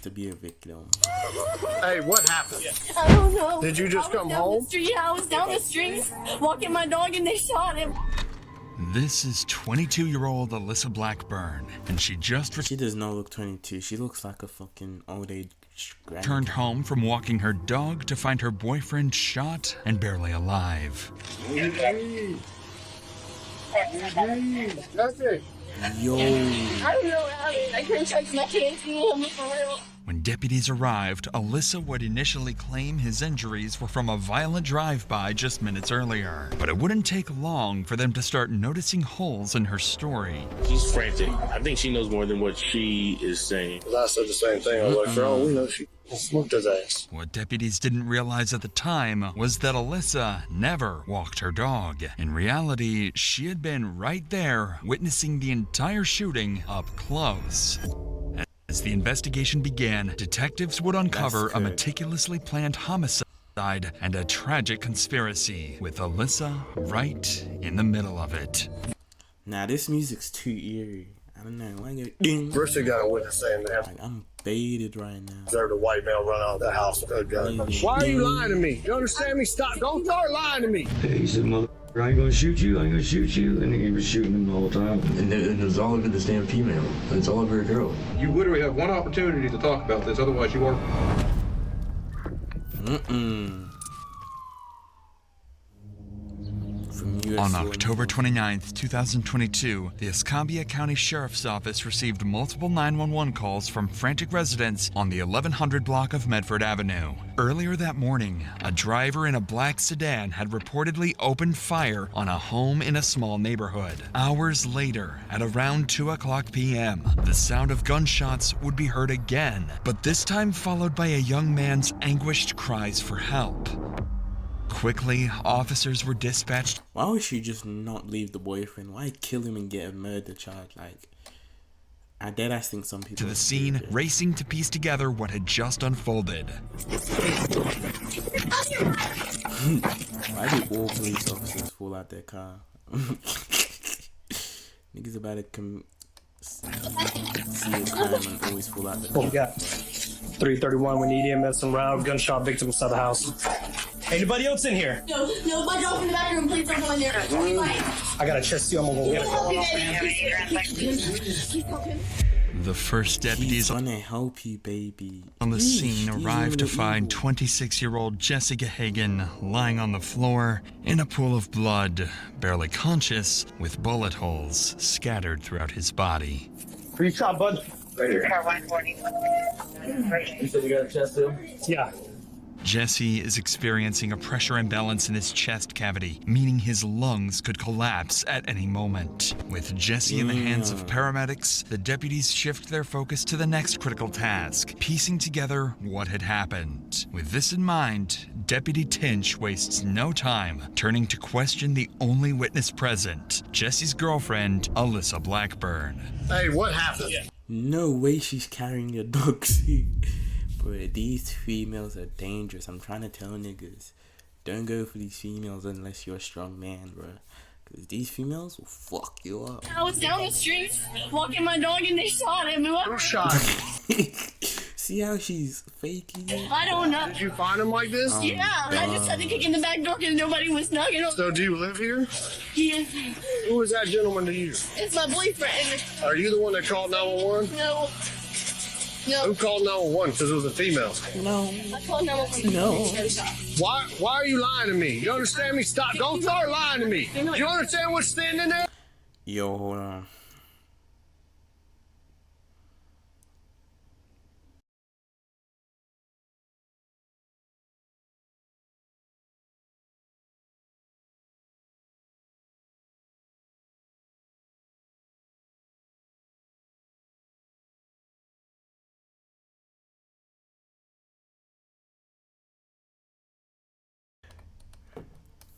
to be a victim. Hey, what happened? I don't know. Did you just come home? Yeah, I was down the street walking my dog and they shot him. This is 22-year-old Alyssa Blackburn, and she just She does not look 22. She looks like a fucking old age returned home from walking her dog to find her boyfriend shot and barely alive. That's it. Yo. I don't know. I couldn't touch my kids. For real. When deputies arrived, Alyssa would initially claim his injuries were from a violent drive-by just minutes earlier. But it wouldn't take long for them to start noticing holes in her story. She's frantic. I think she knows more than what she is saying. I said the same thing. I was like, for all we know, she smoked his ass. What deputies didn't realize at the time was that Alyssa never walked her dog. In reality, she had been right there, witnessing the entire shooting up close. As the investigation began, detectives would uncover a meticulously planned homicide and a tragic conspiracy, with Alyssa right in the middle of it. Nah, this music's too eerie. I don't know. Why you ding? First they got a witness saying that. Like, I'm baited right now. Observed a white male run out of the house with a gun. Why are you lying to me? You understand me? Stop. Don't start lying to me. He said, mother, I ain't gonna shoot you, I ain't gonna shoot you. And he was shooting him the whole time. And it was all over this damn female. It's all over a girl. You literally have one opportunity to talk about this, otherwise you are... On October 29th, 2022, the Escambia County Sheriff's Office received multiple 911 calls from frantic residents on the 1100 block of Medford Avenue. Earlier that morning, a driver in a black sedan had reportedly opened fire on a home in a small neighborhood. Hours later, at around 2:00 p.m., the sound of gunshots would be heard again, but this time followed by a young man's anguished cries for help. Quickly, officers were dispatched. Why would she just not leave the boyfriend? Why kill him and get a murder charge? Like, I deadass think some people to the scene, racing to piece together what had just unfolded. Why do all police officers fall out their car? Niggas about to see a crime and always fall out their car. What we got? 331, we need EMS and round. Gunshot victim inside the house. Anybody else in here? No, my dog's in the back room. Please don't go in there. I got a chest too. I'm gonna go get it. The first deputies He's gonna help you, baby. on the scene arrived to find 26-year-old Jessica Hagan lying on the floor in a pool of blood, barely conscious, with bullet holes scattered throughout his body. Where you shot, bud? Right here. You said you got a chest too? Yeah. Jesse is experiencing a pressure imbalance in his chest cavity, meaning his lungs could collapse at any moment. With Jesse in the hands of paramedics, the deputies shift their focus to the next critical task, piecing together what had happened. With this in mind, Deputy Tinch wastes no time turning to question the only witness present, Jesse's girlfriend, Alyssa Blackburn. Hey, what happened? No way she's carrying a dog seat. Bro, these females are dangerous. I'm trying to tell niggas, don't go for these females unless you're a strong man, bro. Because these females will fuck you up. I was down the street walking my dog and they shot him. Who shot him? See how she's faking it? I don't know. Did you find him like this? Yeah, I just had to kick in the back door because nobody was knocking. So do you live here? Yeah, Who is that gentleman to you? it's my boyfriend. Are you the one that called 911? No. Who called 911? Because it was a female. No. I called 911. No. Why are you lying to me? You understand me? Stop. Don't start lying to me. You understand what's standing there? Yo, hold on.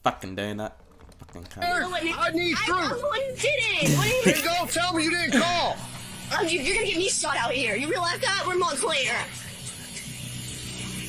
Fucking donut. Fucking cunt. I need proof. I'm the one who did it. What do you Then go tell me you didn't call. You're gonna get me shot out here. You realize that? We're Montclair.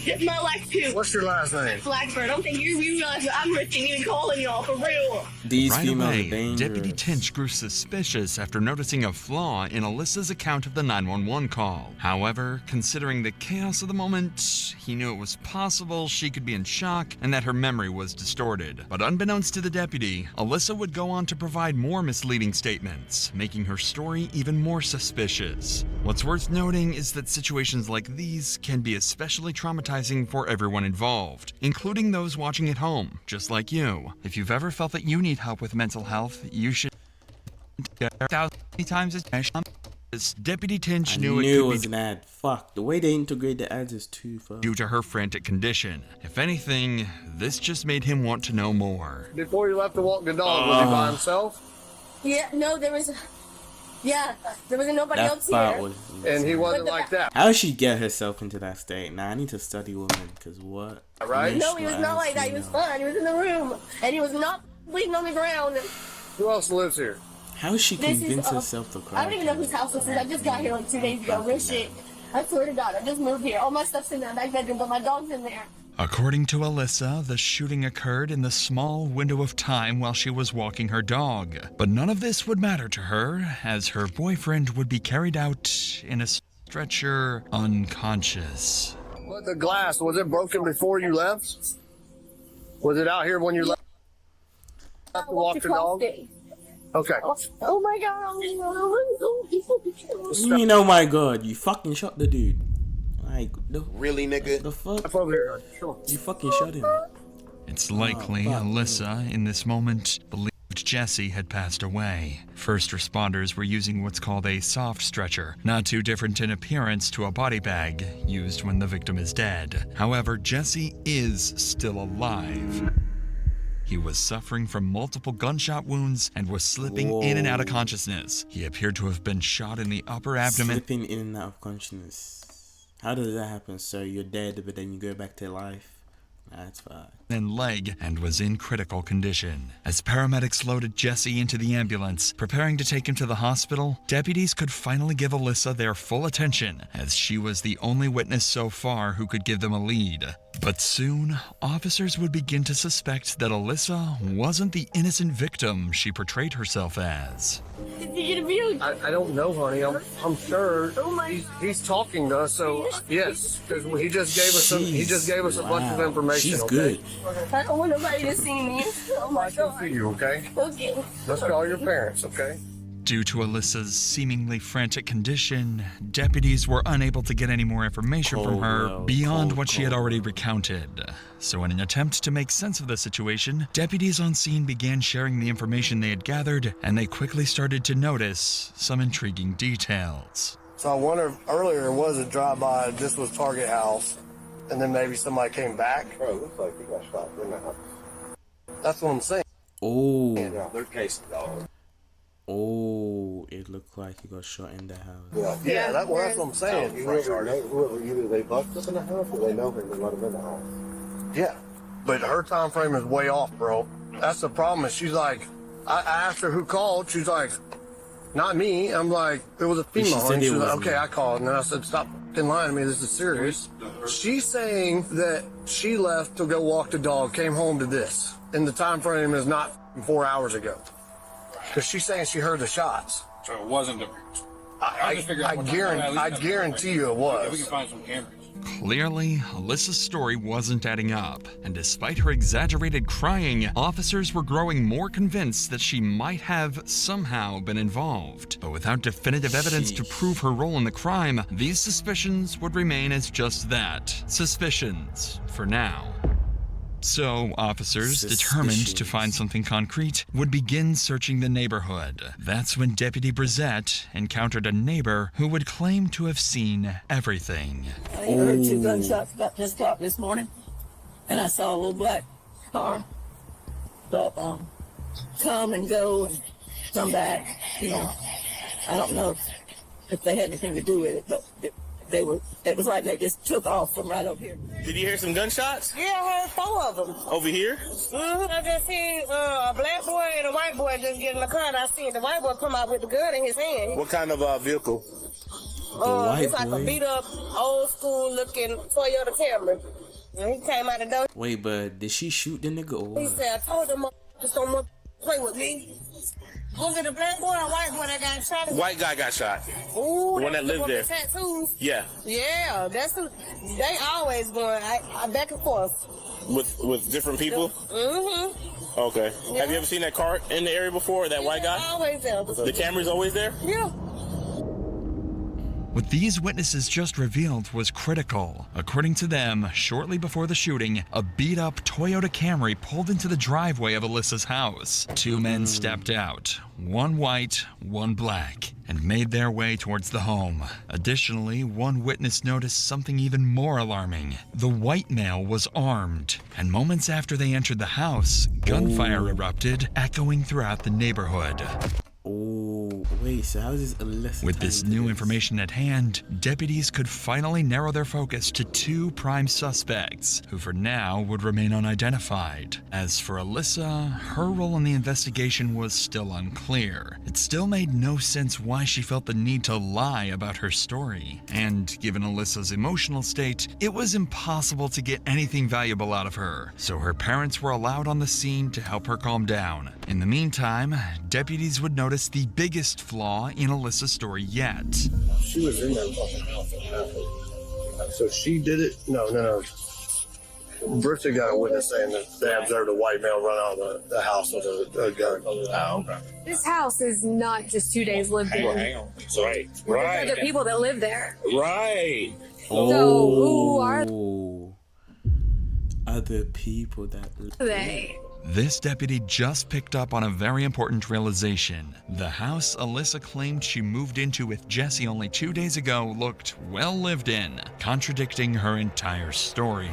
It's my life too. What's your last name? Blackbird. I don't think you realize that I'm risking you and calling y'all for real. These Right females away, are dangerous. Deputy Tinch grew suspicious after noticing a flaw in Alyssa's account of the 911 call. However, considering the chaos of the moment, he knew it was possible she could be in shock and that her memory was distorted. But unbeknownst to the deputy, Alyssa would go on to provide more misleading statements, making her story even more suspicious. What's worth noting is that situations like these can be especially traumatizing for everyone involved, including those watching at home, just like you. If you've ever felt that you need help with mental health, you should get 1,000 times as Deputy Tinch knew it could was be an ad. Fuck, the way they integrate the ads is too far. due to her frantic condition. If anything, this just made him want to know more. Before you left to walk the dog, was he by himself? Yeah, no, there was nobody That else part here. was And he wasn't like that, How did she get herself into that state? Nah, I need to study women, cause what? right? No, he was not like that. He was fine. He was in the room, and he was not bleeding on the ground. Who else lives here? How is she This is, convinced herself to cry? I don't even know whose house this is. I just got here like 2 days ago. Real shit. I swear to God, I just moved here. All my stuff's in that back bedroom, but my dog's in there. According to Alyssa, the shooting occurred in the small window of time while she was walking her dog. But none of this would matter to her, as her boyfriend would be carried out in a stretcher unconscious. What, the glass, was it broken before you left? Was it out here when you left to walk the dog? Okay. Oh my God. You mean, oh my God, you fucking shot the dude. Like, Really, nigga? the fuck? Up over here. Sure. You fucking shot him. It's likely fuck. Alyssa, in this moment, believed Jesse had passed away. First responders were using what's called a soft stretcher, not too different in appearance to a body bag used when the victim is dead. However, Jesse is still alive. He was suffering from multiple gunshot wounds and was slipping in and out of consciousness. He appeared to have been shot in the upper abdomen. Slipping in and out of consciousness. How does that happen, sir? You're dead, but then you go back to life. That's fine. And leg and was in critical condition. As paramedics loaded Jesse into the ambulance, preparing to take him to the hospital, deputies could finally give Alyssa their full attention, as she was the only witness so far who could give them a lead. But soon, officers would begin to suspect that Alyssa wasn't the innocent victim she portrayed herself as. Did you get abused? I don't know, honey. I'm sure Oh my. he's talking to us. So yes, because he just gave us some. He just gave us a bunch of information. She's okay? good. I don't want nobody to see me. Oh my I can God. see you, okay? Okay. Let's call your parents, okay? Due to Alyssa's seemingly frantic condition, deputies were unable to get any more information from her beyond what she had already recounted. So in an attempt to make sense of the situation, deputies on scene began sharing the information they had gathered, and they quickly started to notice some intriguing details. So I wonder if earlier it was a drive-by. This was Target House, and then maybe somebody came back. Bro, it looks like he got shot in the house. That's what I'm saying. Oh. Yeah, they're casing dog. Oh, it looked like he got shot in the house. Yeah, that's what I'm saying. Whoever, either they bucked up in the house or they know him and let him in the house. Yeah, but her time frame is way off, bro. That's the problem. Is she's like, I asked her who called. She's like, not me. I'm like, it was a female. She said And it she was like, was okay, me. I called. And then I said, stop fucking lying to me. This is serious. She's saying that she left to go walk the dog, came home to this. And the time frame is not 4 hours ago. Because she's saying she heard the shots. So it wasn't the. I guarantee you it was. We can find some cameras. Clearly, Alyssa's story wasn't adding up, and despite her exaggerated crying, officers were growing more convinced that she might have somehow been involved. But without definitive evidence to prove her role in the crime, these suspicions would remain as just that, suspicions, for now. So, officers, determined to find something concrete, would begin searching the neighborhood. That's when Deputy Brissette encountered a neighbor who would claim to have seen everything. I heard 2 gunshots about 10 o'clock this morning, and I saw a little black car. But come and go and come back. You know, I don't know if they had anything to do with it, but it was like they just took off from right over here. Did you hear some gunshots? Yeah, I heard 4 of them. Over here? I just seen a black boy and a white boy just get in the car, and I seen the white boy come out with the gun in his hand. What kind of vehicle? white it's like boy? a beat up, old school looking Toyota Camry. And he came out the door. Wait, but did she shoot the nigga or He what? said, I told them motherfuckers don't want to play with me. Was it a black boy or a white boy that got shot? White guy got shot. Ooh, The one that lived with there. the tattoos. Yeah, Yeah, that's who. They always going I back and forth. with different people. Mm-hmm. Okay. Yeah. Have you ever seen that car in the area before? That white guy? Always there. The camera's always there. Yeah. What these witnesses just revealed was critical. According to them, shortly before the shooting, a beat-up Toyota Camry pulled into the driveway of Alyssa's house. Two men stepped out, one white, one black, and made their way towards the home. Additionally, one witness noticed something even more alarming. The white male was armed, and moments after they entered the house, gunfire erupted, echoing throughout the neighborhood. Oh, wait, so how's this Alyssa? With this tying into new information at hand, deputies could finally narrow their focus to two prime suspects, who for now would remain unidentified. As for Alyssa, her role in the investigation was still unclear. It still made no sense why she felt the need to lie about her story. And given Alyssa's emotional state, it was impossible to get anything valuable out of her, so her parents were allowed on the scene to help her calm down. In the meantime, deputies would notice the biggest flaw in Alyssa's story yet. She was in that fucking house when it happened. So she did it? No. Bristol got a witness saying that they observed a white male run out of the house with a gun. Oh, okay. This house is not just 2 days lived in. Hang on. Right. There's other people that live there. Right. Oh, So who are other people that they? This deputy just picked up on a very important realization. The house Alyssa claimed she moved into with Jesse only 2 days ago looked well lived in, contradicting her entire story.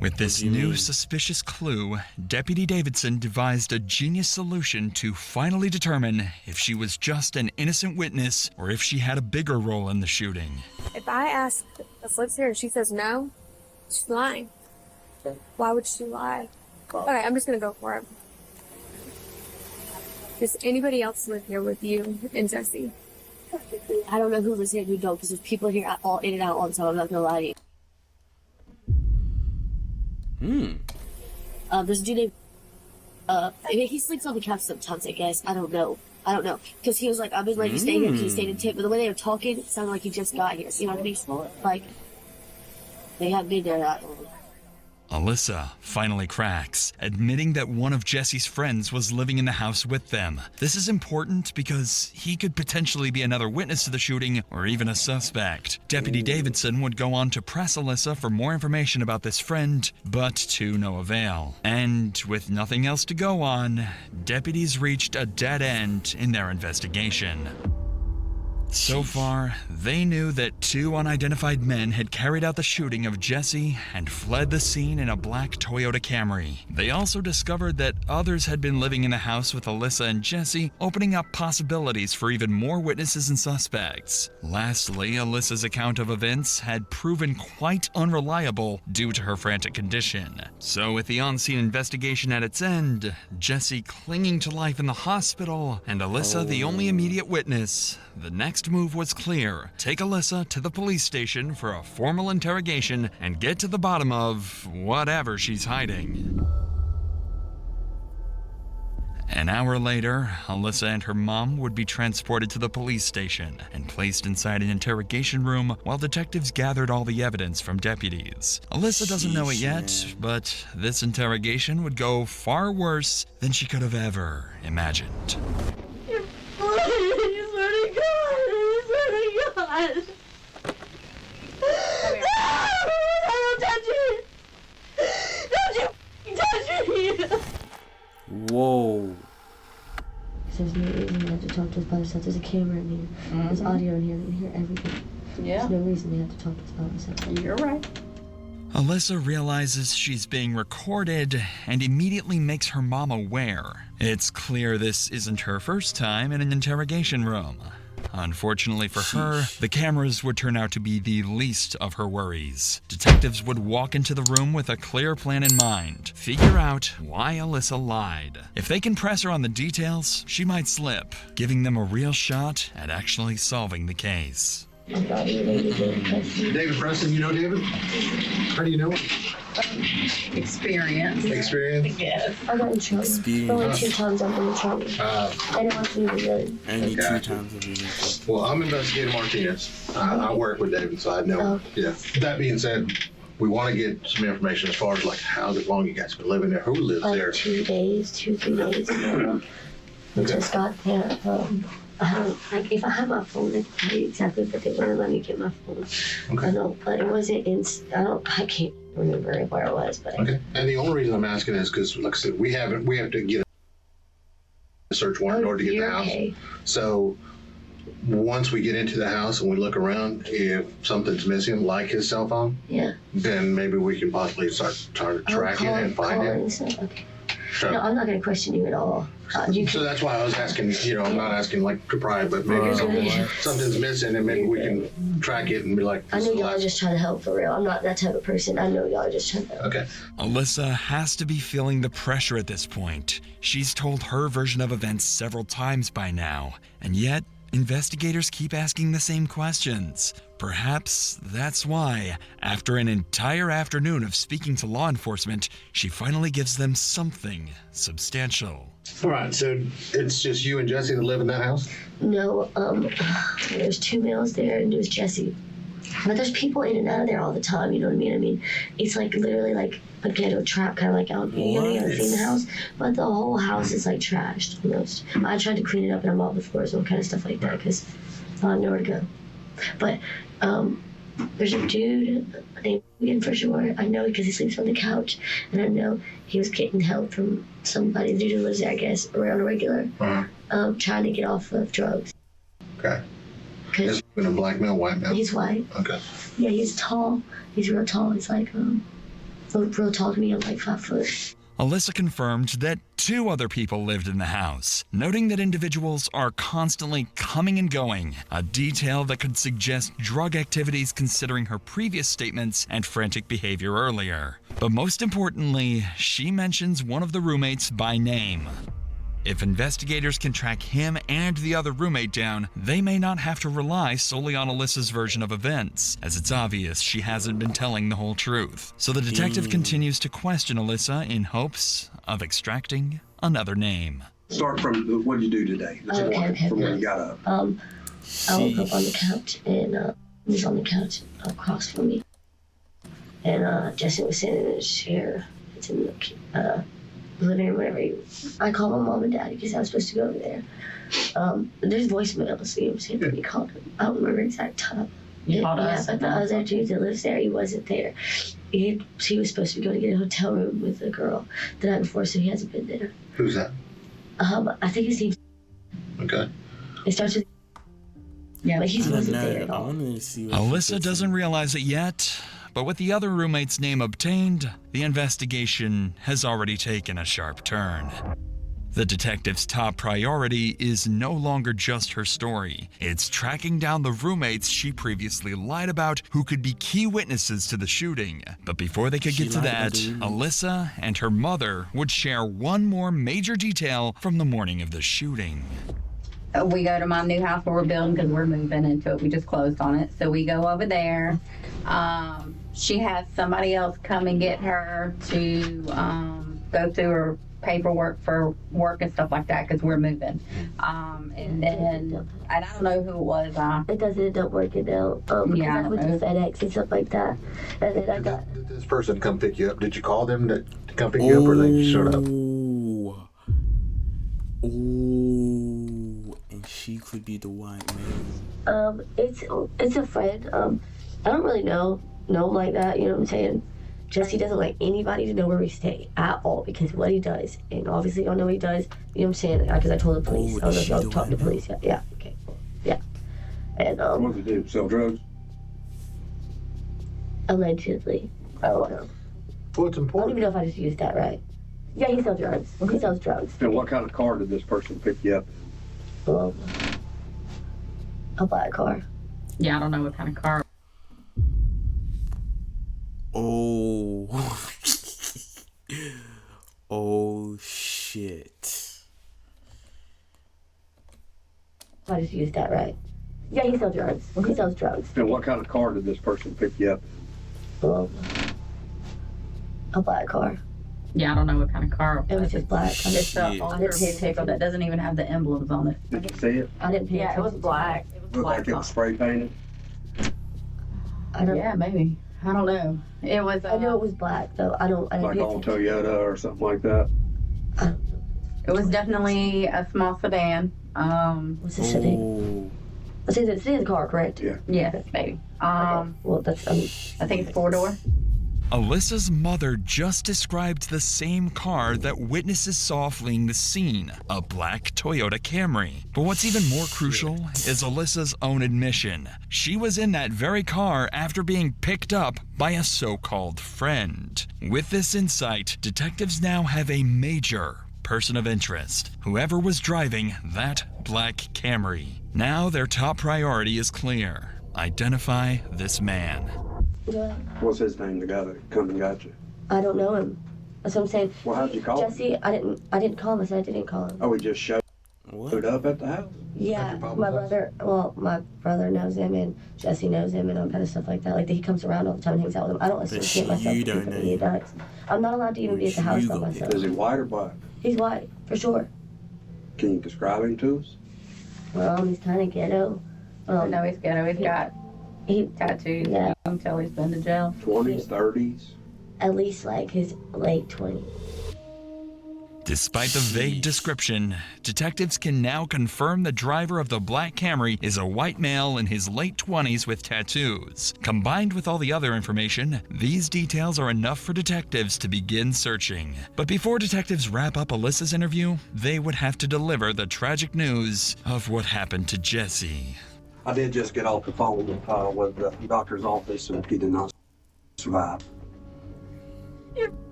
With this new suspicious clue, Deputy Davidson devised a genius solution to finally determine if she was just an innocent witness or if she had a bigger role in the shooting. If I ask if lives here and she says no, she's lying. Why would she lie? Okay, I'm just gonna go for it. Does anybody else live here with you and Jesse? I don't know who lives here and who don't, because there's people here all in and out all the time. I'm not gonna lie to you. There's a dude named, I mean, he sleeps on the couch sometimes, I guess. I don't know. Because he was like, I've been ready to stay here, he stayed in tip, but the way they were talking, it sounded like he just got here. You know what I mean? Like, they haven't been there that long. Alyssa finally cracks, admitting that one of Jesse's friends was living in the house with them. This is important because he could potentially be another witness to the shooting or even a suspect. Deputy Davidson would go on to press Alyssa for more information about this friend, but to no avail. And with nothing else to go on, deputies reached a dead end in their investigation. So far, they knew that two unidentified men had carried out the shooting of Jesse and fled the scene in a black Toyota Camry. They also discovered that others had been living in the house with Alyssa and Jesse, opening up possibilities for even more witnesses and suspects. Lastly, Alyssa's account of events had proven quite unreliable due to her frantic condition. So with the on-scene investigation at its end, Jesse clinging to life in the hospital, and Alyssa the only immediate witness, the next move was clear. Take Alyssa to the police station for a formal interrogation and get to the bottom of whatever she's hiding. An hour later, Alyssa and her mom would be transported to the police station and placed inside an interrogation room while detectives gathered all the evidence from deputies. Alyssa doesn't know it yet, but this interrogation would go far worse than she could have ever imagined. God. Don't touch me! Don't you touch me! Whoa. There's no reason they have to talk to us by themselves. There's a camera in here. There's audio in here. We can hear everything. Yeah. There's no reason they have to talk to us by themselves. You're right. Alyssa realizes she's being recorded and immediately makes her mom aware. It's clear this isn't her first time in an interrogation room. Unfortunately for her, the cameras would turn out to be the least of her worries. Detectives would walk into the room with a clear plan in mind, figure out why Alyssa lied. If they can press her on the details, she might slip, giving them a real shot at actually solving the case. David Preston, you know David? How do you know him? Experience. Experience? Yes. I got in trouble. Only 2 times I've been in trouble. I didn't want to be good. Only Okay. 2 times I've been in trouble. Well, I'm Investigator Martinez. I work with David, so I know. Yeah. That being said, we want to get some information as far as like how long you guys been living there, who lives there. 2 days, 2-3 days. We just got there. I don't, like, if I had my phone, I could tell you exactly, but they wouldn't let me get my phone. Okay. I know, but it wasn't I can't remember where it was, but. Okay. And the only reason I'm asking is because, like I said, we have to get a search warrant in order to get the house. Okay. So once we get into the house and we look around, if something's missing, like his cell phone, Yeah. then maybe we can possibly start trying to track it and find it. Okay. So, No, I'm not going to question you at all. so that's why I was asking, I'm not asking like to pry, but maybe something's missing and maybe we can track it and be like, I know y'all are just trying to help for real. I'm not that type of person. I know y'all are just trying to help. Okay. Alyssa has to be feeling the pressure at this point. She's told her version of events several times by now, and yet investigators keep asking the same questions. Perhaps that's why, after an entire afternoon of speaking to law enforcement, she finally gives them something substantial. All right, so it's just you and Jesse that live in that house? No, there's 2 males there and there's Jesse. But there's people in and out of there all the time, you know what I mean? I mean, it's like literally like a ghetto trap, kind of like out here. You know, in the house, but the whole house is like trashed almost. I tried to clean it up and I mopped the floors and all kind of stuff like that because I have nowhere to go. But there's a dude named Ian for sure. I know because he sleeps on the couch, and I know he was getting help from somebody. The dude who lives there, I guess, around a regular, trying to get off of drugs. Okay. Is he in a black male, white male? He's white. Okay. Yeah, he's tall. He's real tall. He's like real tall to me. I'm like 5 foot. Alyssa confirmed that 2 other people lived in the house, noting that individuals are constantly coming and going, a detail that could suggest drug activities considering her previous statements and frantic behavior earlier. But most importantly, she mentions one of the roommates by name. If investigators can track him and the other roommate down, they may not have to rely solely on Alyssa's version of events, as it's obvious she hasn't been telling the whole truth. So the detective continues to question Alyssa in hopes of extracting another name. Start from what you do today. From when you got up. I woke up on the couch, and he was on the couch across from me. And Jesse was sitting in his chair. It's in the living room, whatever. I called my mom and dad because I was supposed to go over there. There's voicemails, you know what I'm saying, when you called him. I don't remember exact time. You called us? But the other dude that lives there, he wasn't there. He was supposed to be going to get a hotel room with a girl the night before, so he hasn't been there. Who's that? I think his name's... Okay. It starts with... Yeah, but he wasn't there at all. Alyssa doesn't realize it yet, but with the other roommate's name obtained, the investigation has already taken a sharp turn. The detective's top priority is no longer just her story. It's tracking down the roommates she previously lied about who could be key witnesses to the shooting. But before they could get to that, Alyssa and her mother would share one more major detail from the morning of the shooting. We go to my new house where we're building because we're moving into it. We just closed on it. So we go over there. She has somebody else come and get her to go through her paperwork for work and stuff like that because we're moving. And I don't know who it was. It doesn't end up working out. Yeah, I went to FedEx and stuff like that. And then I got... Did this person come pick you up? Did you call them to come pick you up, or they just showed up? Ooh, and she could be the white man. It's a friend. I don't really know like that, you know what I'm saying? Jesse doesn't like anybody to know where we stay at all because of what he does. And obviously y'all know what he does, you know what I'm saying? Because I told the police. I don't know if y'all talked to the police yet. Yeah, okay. Yeah. And what does he do? Sell drugs? Allegedly. I don't know. Well, it's I don't important. even know if I just used that right. Yeah, he sells drugs. He sells drugs. And what kind of car did this person pick you up? A black car. Yeah, I don't know what kind of car. Oh. Oh shit. I just used that right. Yeah, he sells drugs. He sells drugs. And what kind of car did this person pick you up? Well, a black car. Yeah, I don't know what kind of car. It was just black. It's the older vehicle that doesn't even have the emblems on it. Did you see it? I didn't pay Yeah, it was black. It was Looked black. like it was spray painted. Yeah, maybe. I don't know. It was. I knew it was black, though. I didn't Like pay all attention. Toyota or something like that. It was definitely a small sedan. What's the sedan? It's a sedan car, correct? Yeah. Yes, maybe. Well, that's. I think it's 4-door. Alyssa's mother just described the same car that witnesses saw fleeing the scene, a black Toyota Camry. But what's even more crucial is Alyssa's own admission. She was in that very car after being picked up by a so-called friend. With this insight, detectives now have a major person of interest, whoever was driving that black Camry. Now their top priority is clear. Identify this man. Yeah. What's his name, the guy that come and got you? I don't know him. That's what I'm saying. Well, how'd you call him? Jesse, I didn't call him. I said I didn't call him. Oh, he just showed up at the house? Yeah, my brother knows him, and Jesse knows him, and all kind of stuff like that. Like, he comes around all the time and hangs out with him. I don't associate myself with people that he does. I'm not allowed to even be at the house by myself. Is he white or black? He's white, for sure. Can you describe him to us? Well, he's kind of ghetto. I know he's ghetto. He's got tattoos. Yeah. Until he's been to jail. 20s, 30s? At least, like, his late 20s. Despite the vague description, detectives can now confirm the driver of the black Camry is a white male in his late 20s with tattoos. Combined with all the other information, these details are enough for detectives to begin searching. But before detectives wrap up Alyssa's interview, they would have to deliver the tragic news of what happened to Jesse. I did just get off the phone with the doctor's office, and he did not survive.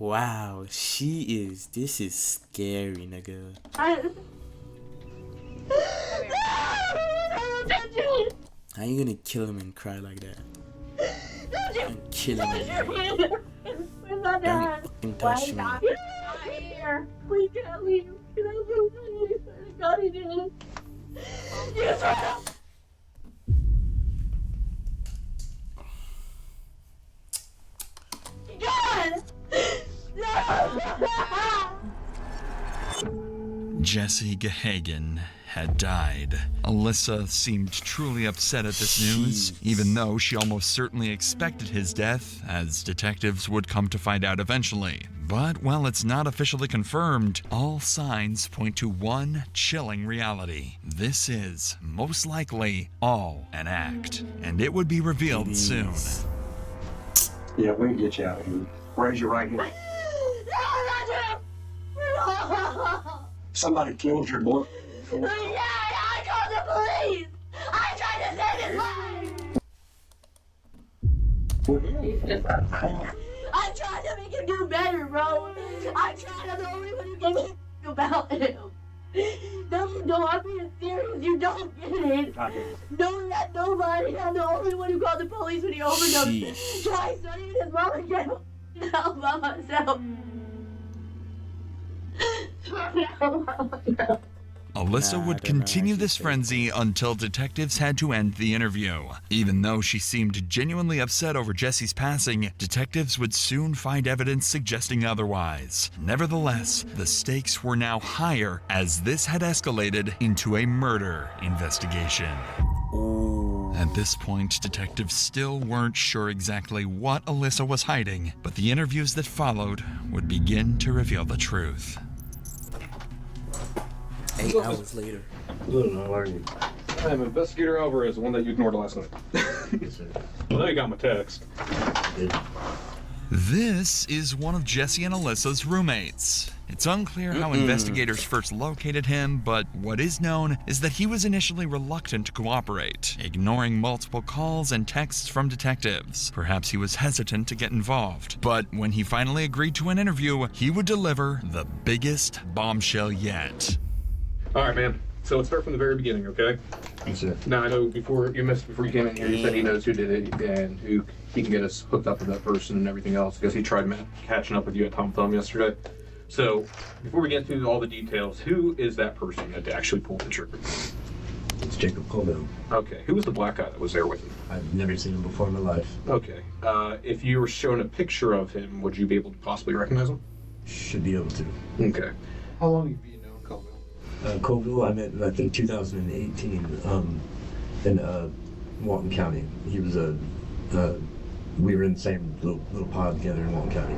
Wow, this is scary, nigga. How you gonna kill him and cry like that? And kill him again. Don't fucking touch me. We can't leave. Can I leave? God, he did. Yes, God! Jesse Gehagen had died. Alyssa seemed truly upset at this news, even though she almost certainly expected his death, as detectives would come to find out eventually. But while it's not officially confirmed, all signs point to one chilling reality. This is, most likely, all an act, and it would be revealed soon. Yeah, we can get you out of here. Raise your right hand. Somebody killed your boy. Yeah, I called the police! I tried to save his life! I tried to make him do better, bro! I tried, I'm the only one who gave a about him! No, I'm being serious, you don't get it! No, not nobody, I'm the only one who called the police when he overdosed. Twice, not even his mom again, all by myself. Alyssa would continue this frenzy until detectives had to end the interview. Even though she seemed genuinely upset over Jesse's passing, detectives would soon find evidence suggesting otherwise. Nevertheless, the stakes were now higher as this had escalated into a murder investigation. At this point, detectives still weren't sure exactly what Alyssa was hiding, but the interviews that followed would begin to reveal the truth. 8 hours later. I'm Investigator Alvarez, the one that you ignored last night. I know you got my text. This is one of Jesse and Alyssa's roommates. It's unclear how investigators first located him, but what is known is that he was initially reluctant to cooperate, ignoring multiple calls and texts from detectives. Perhaps he was hesitant to get involved, but when he finally agreed to an interview, he would deliver the biggest bombshell yet. All right, man. So let's start from the very beginning, okay? That's it. Now, I know before you came in here, you said he knows who did it and who he can get us hooked up with that person and everything else because he tried catching up with you at Tom Thumb yesterday. So, before we get through all the details, who is that person that actually pulled the trigger? It's Jacob Colville. Okay. Who was the black guy that was there with him? I've never seen him before in my life. Okay. If you were shown a picture of him, would you be able to possibly recognize him? Should be able to. Okay. How long have you known Colville? Colville, I met, I think, 2018 in Walton County. He was we were in the same little pod together in Walton County.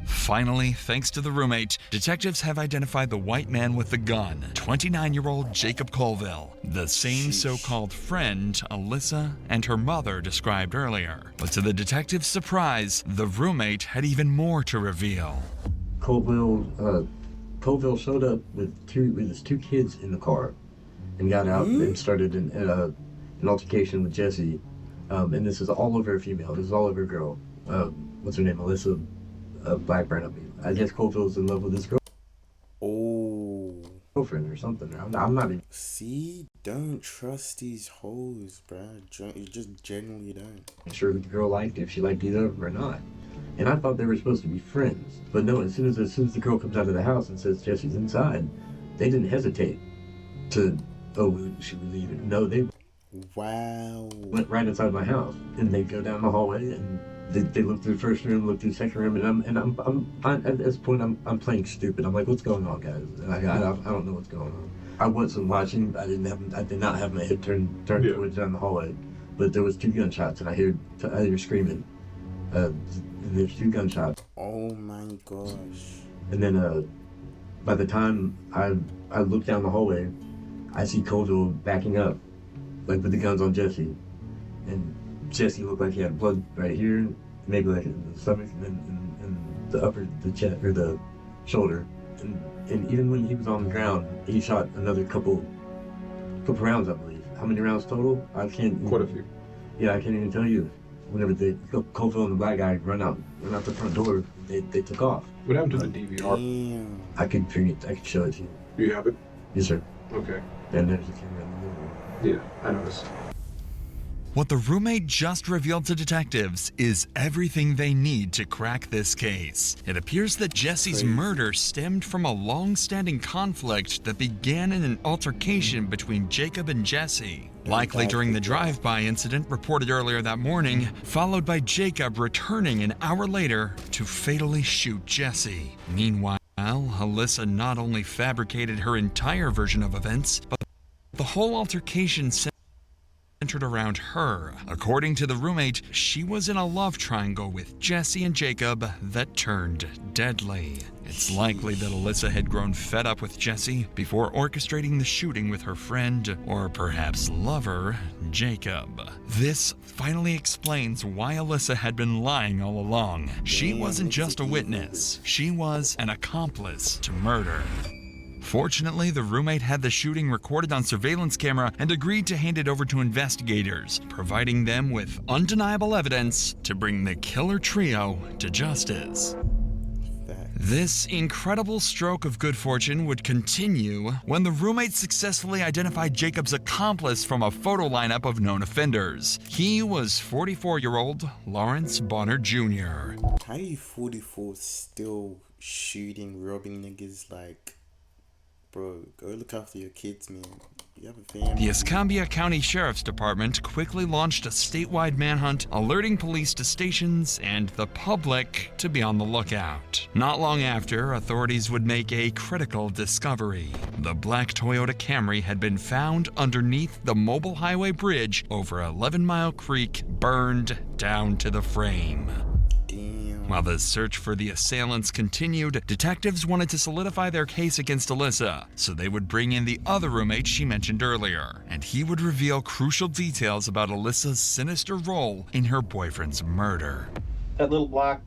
Finally, thanks to the roommate, detectives have identified the white man with the gun, 29-year-old Jacob Colville, the same so-called friend Alyssa and her mother described earlier. But to the detectives' surprise, the roommate had even more to reveal. Colville showed up with his two kids in the car and got out and started an altercation with Jesse. And this is all over a female. This is all over a girl. What's her name? Alyssa Blackburn. I guess Colville's in love with this girl. Girlfriend or something. I'm not even. See, don't trust these hoes, bruh. You just genuinely don't. Sure the girl liked if she liked either of them or not. And I thought they were supposed to be friends. But no, as soon as the girl comes out of the house and says Jesse's inside, they didn't hesitate to, should we leave it? No, they went right inside my house. And they go down the hallway and they look through the first room, look through the second room, and I'm at this point I'm playing stupid. I'm like, what's going on, guys? And I don't know what's going on. I wasn't watching. I did not have my head turned towards down the hallway, but there was two gunshots, and I hear screaming. And there's two gunshots. Oh my gosh. And then by the time I look down the hallway, I see Colville backing up, like with the guns on Jesse, and Jesse looked like he had blood right here, maybe like in the stomach, and then in the chest or the shoulder, and even when he was on the ground, he shot another couple rounds, I believe. How many rounds total? I can't. Quite a few. Yeah, I can't even tell you. Whenever Colville and the black guy run out the front door, they took off. What happened to the DVR? Damn. I could bring it. I could show it to you. You have it? Yes, sir. Okay. And there's the camera in the middle. Yeah, I noticed. What the roommate just revealed to detectives is everything they need to crack this case. It appears that Jesse's murder stemmed from a long-standing conflict that began in an altercation between Jacob and Jesse, likely during the drive-by incident reported earlier that morning, followed by Jacob returning an hour later to fatally shoot Jesse. Meanwhile, Alyssa not only fabricated her entire version of events, but the whole altercation centered around her. According to the roommate, she was in a love triangle with Jesse and Jacob that turned deadly. It's likely that Alyssa had grown fed up with Jesse before orchestrating the shooting with her friend, or perhaps lover, Jacob. This finally explains why Alyssa had been lying all along. She wasn't just a witness, she was an accomplice to murder. Fortunately, the roommate had the shooting recorded on surveillance camera and agreed to hand it over to investigators, providing them with undeniable evidence to bring the killer trio to justice. This incredible stroke of good fortune would continue when the roommate successfully identified Jacob's accomplice from a photo lineup of known offenders. He was 44-year-old Lawrence Bonner Jr. How are you 44 still shooting, robbing niggas? Like, bro, go look after your kids, man. You have a family. The Escambia County Sheriff's Department quickly launched a statewide manhunt, alerting police to stations and the public to be on the lookout. Not long after, authorities would make a critical discovery. The black Toyota Camry had been found underneath the mobile highway bridge over 11 Mile Creek, burned down to the frame. While the search for the assailants continued, detectives wanted to solidify their case against Alyssa, so they would bring in the other roommate she mentioned earlier, and he would reveal crucial details about Alyssa's sinister role in her boyfriend's murder. that little black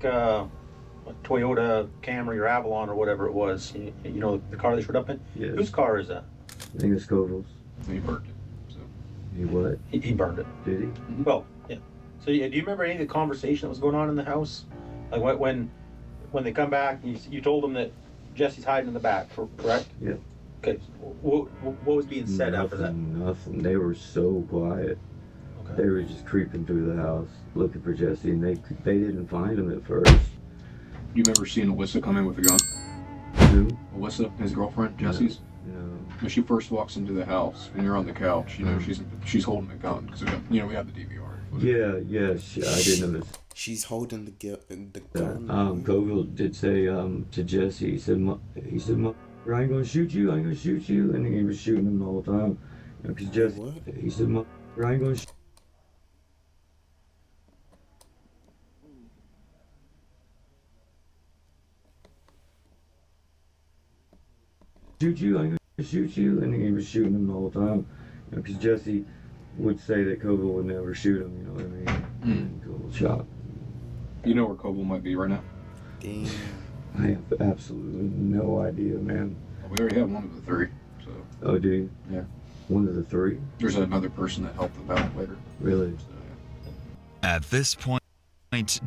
Toyota Camry or Avalon or whatever it was, you know, the car they showed up in? Yes. Whose car is that? I think it's Koval's. He burned it. So. He what? He burned it. Did he? Well, yeah. So do you remember any of the conversation that was going on in the house? Like when they come back, you told them that Jesse's hiding in the back, correct? Yeah. Okay. What was being said after that? Nothing. They were so quiet. Okay. They were just creeping through the house looking for Jesse, and they didn't find him at first. You remember seeing Alyssa come in with a gun? Who? Alyssa, his girlfriend, Jesse's? No. When she first walks into the house and you're on the couch, you know, she's holding a gun because we have the DVR. Yeah, I didn't notice. She's holding the gun. Koval did say to Jesse, he said, I ain't gonna shoot you, and he was shooting him the whole time. You know, cause Jesse, he said, I ain't gonna shoot you, I ain't gonna shoot you, and he was shooting him the whole time. You know, cause Jesse would say that Koval would never shoot him, you know what I mean? Koval shot. You know where Koval might be right now? Damn. I have absolutely no idea, man. Well, we already have one of the three, so. Oh, do you? Yeah. One of the three? There's another person that helped them out later. Really? So, At this point,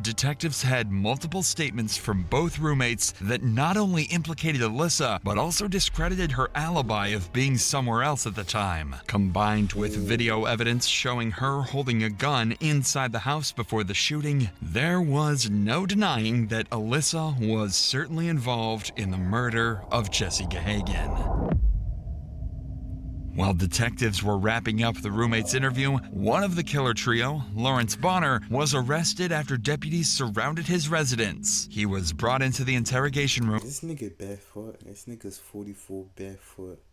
detectives had multiple statements from both roommates that not only implicated Alyssa, but also discredited her alibi of being somewhere else at the time. Combined with video evidence showing her holding a gun inside the house before the shooting, there was no denying that Alyssa was certainly involved in the murder of Jesse Gahagan. While detectives were wrapping up the roommate's interview, one of the killer trio, Lawrence Bonner, was arrested after deputies surrounded his residence. He was brought into the interrogation room. This nigga barefoot. This nigga's 44 barefoot.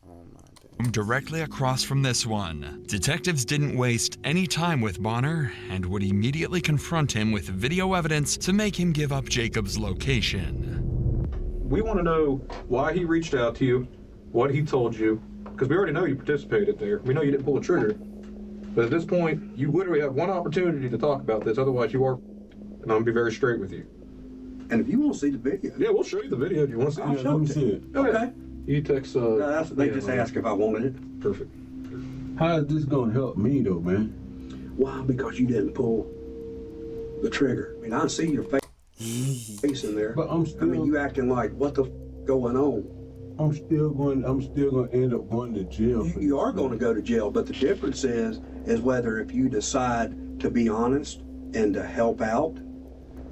Oh my God. Directly across from this one. Detectives didn't waste any time with Bonner and would immediately confront him with video evidence to make him give up Jacob's location. we want to know why he reached out to you, what he told you, because we already know you participated there. We know you didn't pull a trigger. But at this point, you literally have one opportunity to talk about this, otherwise you are, and I'm going to be very straight with you. And if you want to see the video. Yeah, we'll show you the video if you want to see it. I'll show it. Okay. You text, no, they just asked if I wanted it. Perfect. How is this going to help me though, man? Why? Because you didn't pull the trigger. I mean, I see your face in there. But I'm still. I mean, you acting like, what the going on? I'm still going to end up going to jail. You are going to go to jail, but the difference is whether if you decide to be honest and to help out,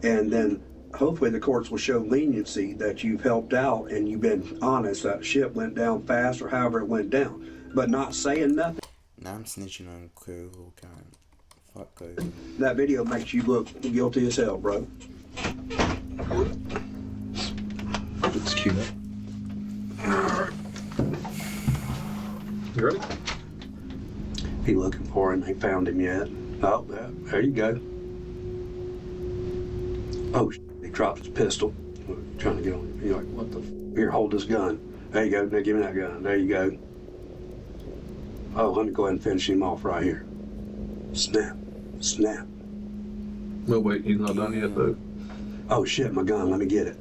and then hopefully the courts will show leniency that you've helped out and you've been honest, that ship went down fast or however it went down, but not saying nothing. Now I'm snitching on Koval, kind. Fuck Koval. That video makes you look guilty as hell, bro. It's cute. You ready? He looking for him. They found him yet. Oh, there you go. Oh, he dropped his pistol. Trying to get on him. You're like, what the Here, hold this gun. There you go. Now give me that gun. There you go. Oh, let me go ahead and finish him off right here. Snap. Snap. No, wait, he's not done yet, though. Oh, shit, my gun. Let me get it.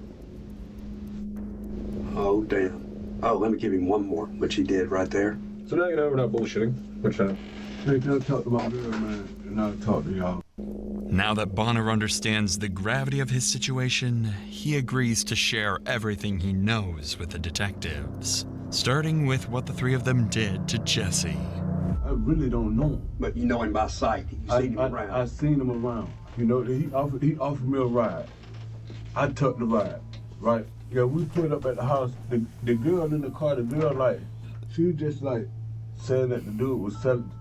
Oh, damn. Oh, let me give him one more, which he did right there. So now you know we're not bullshitting. Which Hey, can I talk to my girl, man? And I'll talk to y'all. Now that Bonner understands the gravity of his situation, he agrees to share everything he knows with the detectives, starting with what the three of them did to Jesse. I really don't know him. But you know him by sight. You've seen him around. I seen him around. You know, he offered me a ride. I took the ride, right? Yeah, we put up at the house. The girl in the car, she was just like saying that the dude was selling,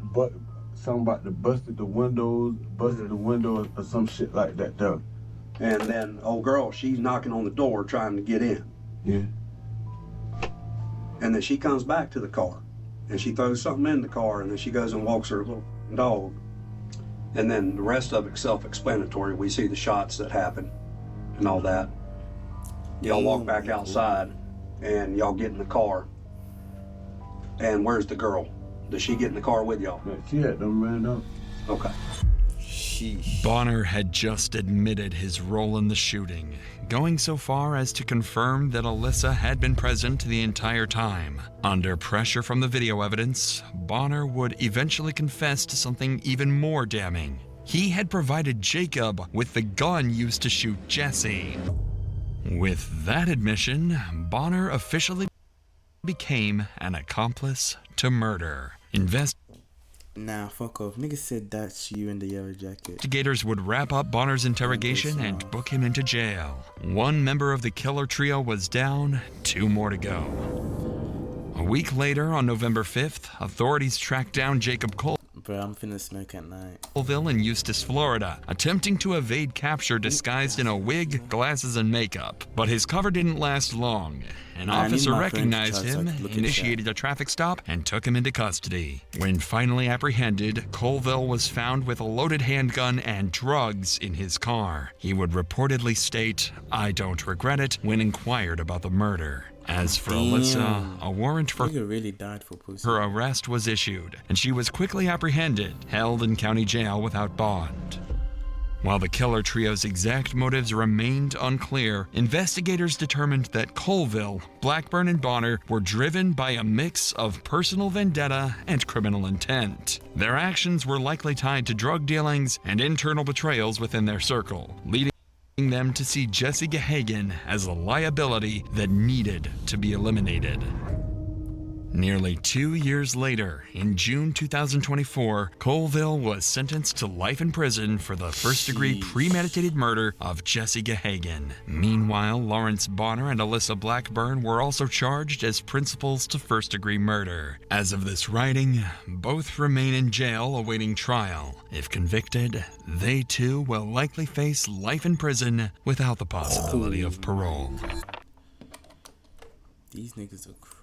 but something about busted the windows or some shit like that though. And then old girl, she's knocking on the door trying to get in. Yeah. And then she comes back to the car and she throws something in the car and then she goes and walks her little dog. And then the rest of it's self-explanatory. We see the shots that happen and all that. Y'all walk back outside and y'all get in the car. And where's the girl? Does she get in the car with y'all? Yeah, she had them ran up. Okay. Sheesh. Bonner had just admitted his role in the shooting, going so far as to confirm that Alyssa had been present the entire time. Under pressure from the video evidence, Bonner would eventually confess to something even more damning. He had provided Jacob with the gun used to shoot Jesse. With that admission, Bonner officially became an accomplice to murder. Nah, fuck off. Nigga said that's you in the yellow jacket. Investigators would wrap up Bonner's interrogation and book him into jail. One member of the killer trio was down, 2 more to go. A week later, on November 5th, authorities tracked down Jacob Bro, I'm finna smoke at night. Colville in Eustis, Florida, attempting to evade capture disguised in a wig, glasses, and makeup. But his cover didn't last long. An officer recognized him, initiated a traffic stop, and took him into custody. When finally apprehended, Colville was found with a loaded handgun and drugs in his car. He would reportedly state, "I don't regret it," when inquired about the murder. As for Alyssa, a warrant for her arrest was issued, and she was quickly apprehended, held in county jail without bond. While the killer trio's exact motives remained unclear, investigators determined that Colville, Blackburn, and Bonner were driven by a mix of personal vendetta and criminal intent. Their actions were likely tied to drug dealings and internal betrayals within their circle, leading them to see Jesse Gahagan as a liability that needed to be eliminated. Nearly 2 years later, in June 2024, Colville was sentenced to life in prison for the first-degree premeditated murder of Jesse Gahagan. Meanwhile, Lawrence Bonner and Alyssa Blackburn were also charged as principals to first-degree murder. As of this writing, both remain in jail awaiting trial. If convicted, they too will likely face life in prison without the possibility of parole. These niggas are crazy.